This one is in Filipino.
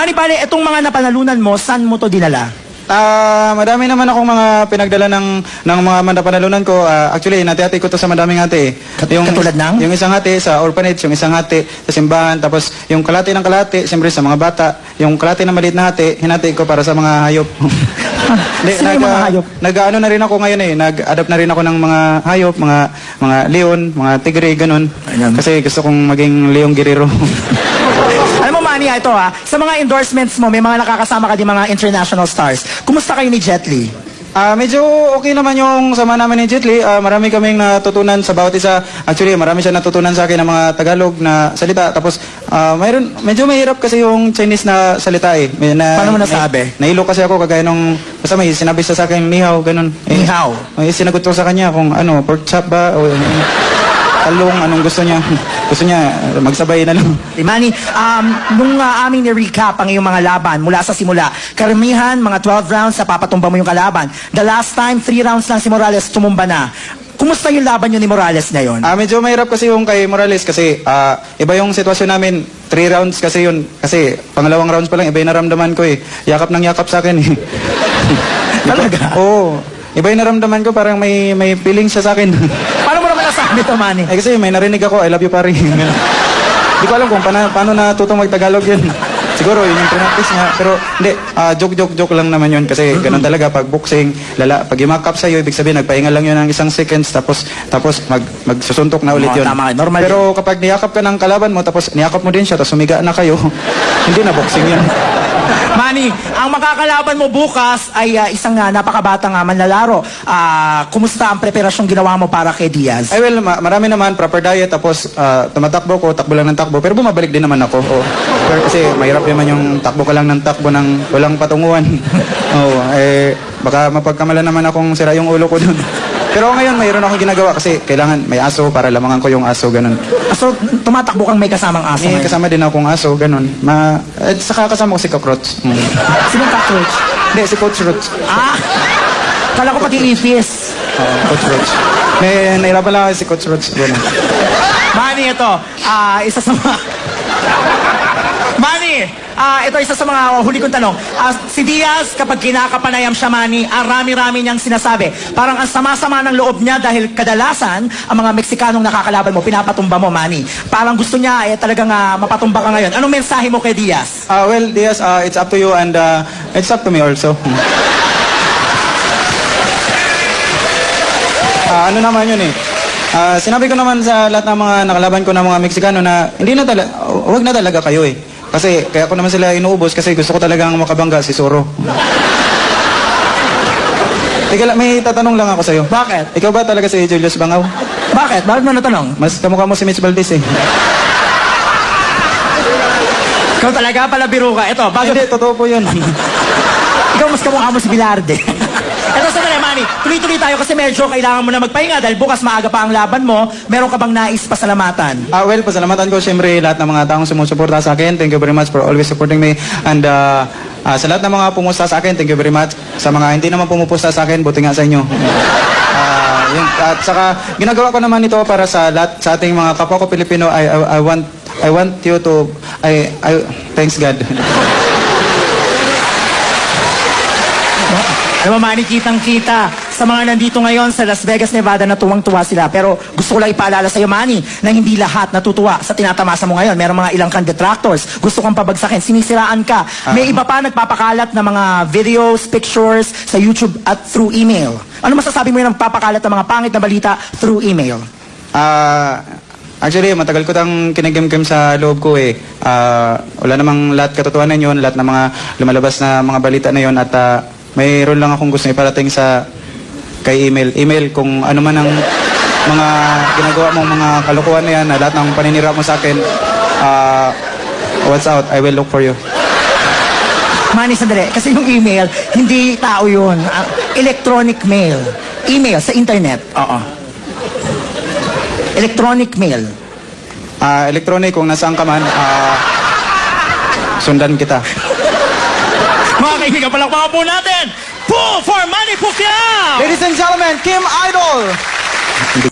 Ani pare, itong mga napanalunan mo, saan mo to dinala? Madami naman akong mga pinagdala ng mga napanalunan ko. Actually, nati-hati ko to sa madaming hati. Katulad ng? Yung isang hati sa orphanage, yung isang hati sa simbahan, tapos yung kalahati ng kalahati, siyempre sa mga bata. Yung kalahati ng maliit na hati, hinati ko para sa mga hayop. Sino yung mga hayop? Nag-ano na rin ako ngayon nag-adapt na rin ako ng mga hayop, mga leon, mga tigre, ganun. Ayan. Kasi gusto kong maging leong guerrero. Alam mo, Manny, ito sa mga endorsements mo, may mga nakakasama ka di mga international stars. Kumusta kayo ni Jet Li? Medyo okay naman yung sama namin ni Jet Li. Marami kaming natutunan sa bawat isa. Actually, marami siya natutunan sa akin ng mga Tagalog na salita. Tapos, medyo mahirap kasi yung Chinese na salita eh. Paano mo nasabi? Nahilo kasi ako kagaya nung, basta may sinabi siya sa akin, ni hao, ganun. Ni hao? Sinagot ko sa kanya kung pork chop ba, o talong, anong gusto niya. Gusto niya, magsabay na lang. Manny, nung aming ni-recap ang iyong mga laban mula sa simula, karamihan, mga 12 rounds, napapatumba mo yung kalaban. The last time, 3 rounds lang si Morales, tumumba na. Kumusta yung laban yun ni Morales ngayon? Medyo mahirap kasi yung kay Morales kasi iba yung sitwasyon namin. 3 rounds kasi yun. Kasi pangalawang rounds pa lang, iba yung naramdaman ko eh. Yakap ng yakap sa akin eh. Talaga? Oo. Iba yung naramdaman ko, parang may feeling siya sa akin. Paano mo naman nasabi ito, Manny? Kasi may narinig ako, I love you pare. Hindi ko alam kung paano natutong mag-Tagalog yun. Siguro yun yung practice niya. Pero hindi, joke lang naman yun. Kasi ganun talaga, pag boxing, pag imakap sa'yo, ibig sabihin, nagpahinga lang yun ng isang seconds, tapos magsusuntok na ulit yun. Tama, normal pero kapag niyakap ka ng kalaban mo, tapos niyakap mo din siya, tapos sumiga na kayo, hindi na boxing yun. Manny, ang makakalaban mo bukas ay isang napakabatang manlalaro. Kumusta ang preparasyong ginawa mo para kay Diaz? Ay well, marami naman, proper diet, tapos tumatakbo ko, takbo lang ng takbo, pero bumabalik din naman ako. Pero kasi mahirap naman yung takbo ka lang ng takbo ng walang patunguhan. Baka mapagkamalan naman akong sira yung ulo ko dun. Pero ngayon, mayroon akong ginagawa kasi kailangan may aso para lamangan ko yung aso, ganun. So, tumatakbo kang may kasamang aso May kasama din akong aso, ganun. At saka kasama ko si Cockroach. Sinong cockroach? Hindi, si Coach Roach. Kala ko pati ipis. Coach Roach. May nahirapan lang ako si Coach Roach. Ganun. Manny, ito. Isa sa mga... Manny, ito isa sa mga huli kong tanong. Si Diaz, kapag kinakapanayam siya, Manny, rami-rami niyang sinasabi. Parang ang sama-sama ng loob niya dahil kadalasan, ang mga Meksikanong nakakalaban mo, pinapatumba mo, Manny. Parang gusto niya, talagang mapatumba ka ngayon. Anong mensahe mo kay Diaz? Well, Diaz, it's up to you and it's up to me also. Ano naman yun eh. Sinabi ko naman sa lahat ng mga nakalaban ko ng mga Meksikano na huwag na talaga kayo eh. Kasi kaya ko naman sila inuubos kasi gusto ko talagang makabangga si Soro. Teka, may tatanong lang ako sa'yo. Bakit? Ikaw ba talaga si Julius Bangaw? Bakit? Bakit mo natanong? Mas kamukha mo si Mitch Valdez eh. Ikaw talaga pala biro ka. Ito, bago... Hindi, totoo po yun. Ikaw mas kamukha mo si Bilarde. Ito sa Manny, tuloy-tuloy tayo kasi medyo kailangan mo na magpahinga dahil bukas maaga pa ang laban mo. Meron ka bang nais pasalamatan? Well, pasalamatan ko siyempre lahat ng mga taong sumusuporta sa akin. Thank you very much for always supporting me. And sa lahat ng mga pumusta sa akin, thank you very much. Sa mga hindi naman pumupusta sa akin, buti nga sa inyo. At saka, ginagawa ko naman ito para sa lahat, sa ating mga kapwa ko Pilipino. I want you to, thanks God. Alam mo, Manny, kitang-kita sa mga nandito ngayon sa Las Vegas, Nevada na tuwang-tuwa sila. Pero gusto ko lang ipaalala sa'yo, Manny, na hindi lahat natutuwa sa tinatamasa mo ngayon. Meron mga ilang kang detractors. Gusto kang pabagsakin, sinisiraan ka. May iba pa nagpapakalat ng mga videos, pictures sa YouTube at through email. Ano masasabi mo yung nagpapakalat ng mga pangit na balita through email? Actually, matagal ko tang kinagimkim sa loob ko eh. Wala namang lahat katotohanan yun, lahat ng mga lumalabas na mga balita na yun at mayroon lang akong gusto iparating kay email kung ano man ang mga ginagawa mong mga kalokohan na yan, na lahat ng paninira mo sa akin, what's out, I will look for you. Manny, sandali. Kasi yung email, hindi tao yun. Electronic mail. Email sa internet. Oo. Electronic mail. Electronic, kung nasaan ka man, sundan kita. Mga kaibigan, palakpakan po natin! Pull for Manny Pacquiao! Ladies and gentlemen, Kim Idol!